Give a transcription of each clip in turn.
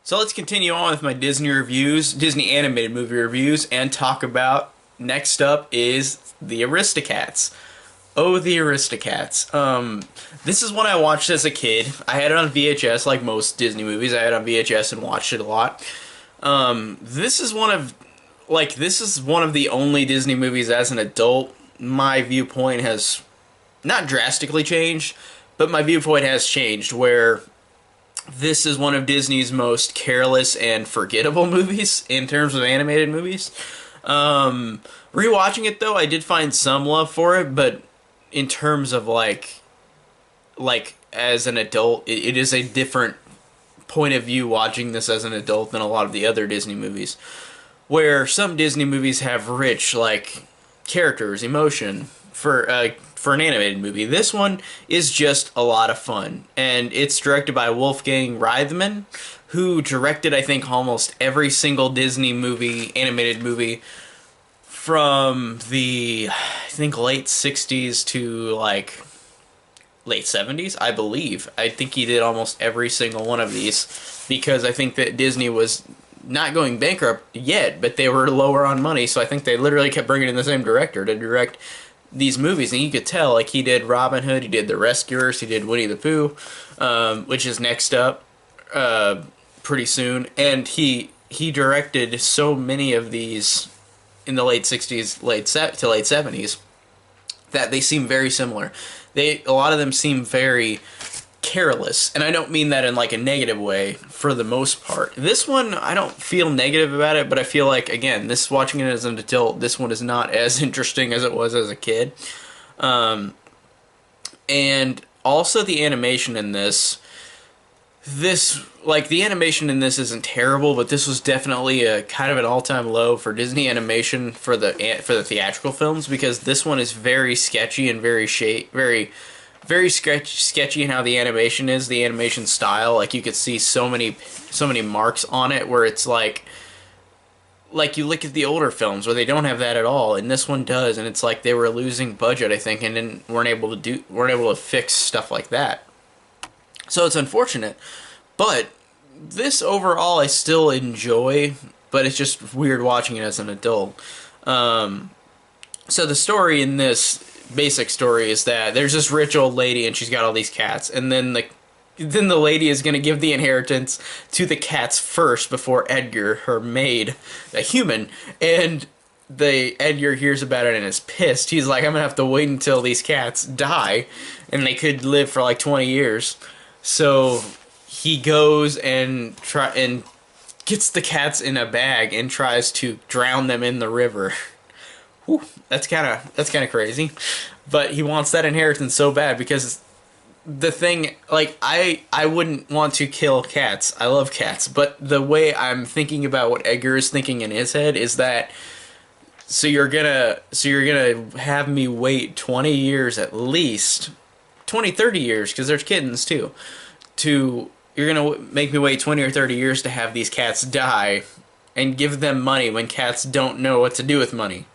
So let's continue on with my Disney reviews, Disney animated movie reviews, and talk about next up is the Aristocats. Oh, the Aristocats. This is one I watched as a kid. I had it on VHS, like most Disney movies. I had it on VHS and watched it a lot. This is one of the only Disney movies as an adult. My viewpoint has not drastically changed, but my viewpoint has changed where this is one of Disney's most careless and forgettable movies in terms of animated movies. Rewatching it though, I did find some love for it, but in terms of like as an adult, it is a different point of view watching this as an adult than a lot of the other Disney movies. Where some Disney movies have rich like characters, emotion for an animated movie. This one is just a lot of fun, and it's directed by Wolfgang Reithman, who directed I think almost every single Disney movie, animated movie, from the I think late '60s to like late '70s, I believe. I think he did almost every single one of these because I think that Disney was not going bankrupt yet, but they were lower on money, so I think they literally kept bringing in the same director to direct these movies, and you could tell, like, he did Robin Hood, he did The Rescuers, he did Winnie the Pooh, which is next up pretty soon, and he directed so many of these in the late 60s, to late 70s, that they seem very similar. A lot of them seem very careless, and I don't mean that in like a negative way for the most part. This one, I don't feel negative about it, but I feel like, again, watching it as an adult, this one is not as interesting as it was as a kid. And also the animation in the animation in this isn't terrible, but this was definitely a kind of an all-time low for Disney animation for the theatrical films, because this one is very sketchy and very sketchy in how the animation is, the animation style. Like, you could see so many marks on it where it's like you look at the older films where they don't have that at all, and this one does, and it's like they were losing budget, I think, and then weren't able to fix stuff like that. So it's unfortunate, but this overall I still enjoy, but it's just weird watching it as an adult. So the story in this basic story is that there's this rich old lady and she's got all these cats, and then the lady is going to give the inheritance to the cats first before Edgar, her maid, a human, and Edgar hears about it and is pissed. He's like, I'm going to have to wait until these cats die, and they could live for like 20 years. So he goes and gets the cats in a bag and tries to drown them in the river. Whew, that's kind of crazy, but he wants that inheritance so bad because the thing, like, I wouldn't want to kill cats. I love cats, but the way I'm thinking about what Edgar is thinking in his head is that so you're gonna have me wait 20 years at least, 20, 30 years, because there's kittens too. You're gonna make me wait 20 or 30 years to have these cats die and give them money when cats don't know what to do with money.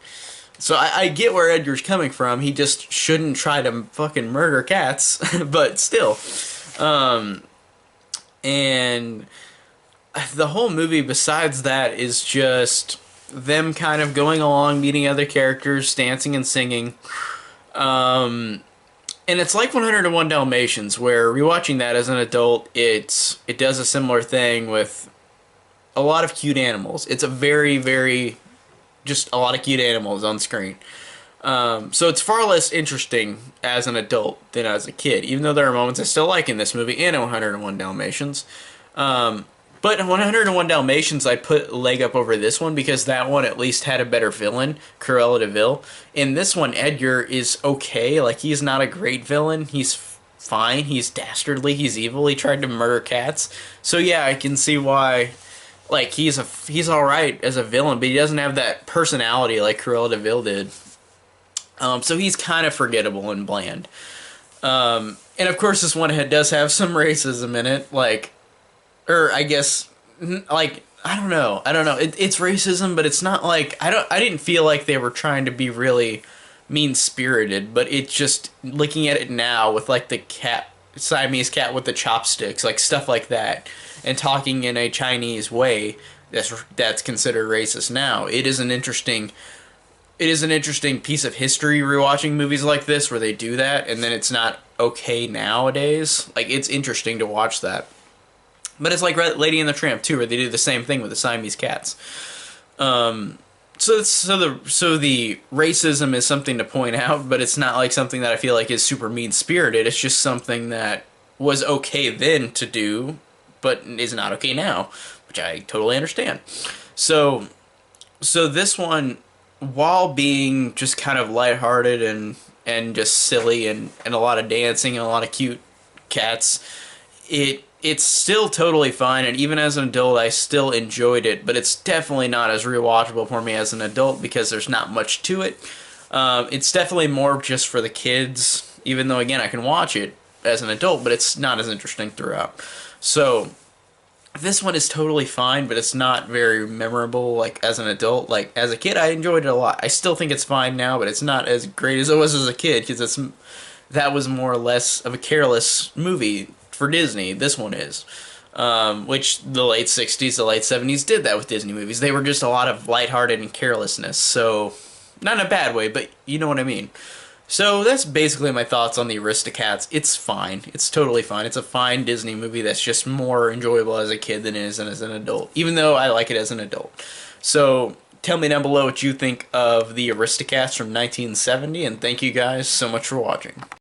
So I get where Edgar's coming from. He just shouldn't try to fucking murder cats, but still. And the whole movie, besides that, is just them kind of going along, meeting other characters, dancing and singing. And it's like 101 Dalmatians, where rewatching that as an adult, it does a similar thing with a lot of cute animals. It's a very just a lot of cute animals on screen. So it's far less interesting as an adult than as a kid, even though there are moments I still like in this movie and in 101 Dalmatians. But in 101 Dalmatians, I put a leg up over this one because that one at least had a better villain, Cruella de Vil. In this one, Edgar is okay. Like, he's not a great villain. He's fine. He's dastardly. He's evil. He tried to murder cats. So yeah, I can see why. Like, he's alright as a villain, but he doesn't have that personality like Cruella de Vil did. So he's kind of forgettable and bland. And of course this one does have some racism in it, like, or I guess, like, I don't know. It's racism, but it's not like, I didn't feel like they were trying to be really mean-spirited, but it's just, looking at it now with, like, the cat Siamese cat with the chopsticks, like stuff like that, and talking in a Chinese way that's considered racist now. It is an interesting piece of history rewatching movies like this where they do that and then it's not okay nowadays. Like it's interesting to watch that. But it's like Lady and the Tramp too, where they do the same thing with the Siamese cats. So the racism is something to point out, but it's not like something that I feel like is super mean spirited. It's just something that was okay then to do, but is not okay now, which I totally understand. So so this one, while being just kind of lighthearted and just silly and a lot of dancing and a lot of cute cats, it's still totally fine, and even as an adult I still enjoyed it, but it's definitely not as rewatchable for me as an adult because there's not much to it. It's definitely more just for the kids, even though again I can watch it as an adult, but it's not as interesting throughout. So this one is totally fine, but it's not very memorable like as an adult. Like as a kid I enjoyed it a lot. I still think it's fine now, but it's not as great as it was as a kid because that was more or less of a careless movie for Disney. This one is. Which the late 60s, the late 70s did that with Disney movies. They were just a lot of lighthearted and carelessness. So, not in a bad way, but you know what I mean. So that's basically my thoughts on the Aristocats. It's fine. It's totally fine. It's a fine Disney movie that's just more enjoyable as a kid than it is as an adult, even though I like it as an adult. So tell me down below what you think of the Aristocats from 1970, and thank you guys so much for watching.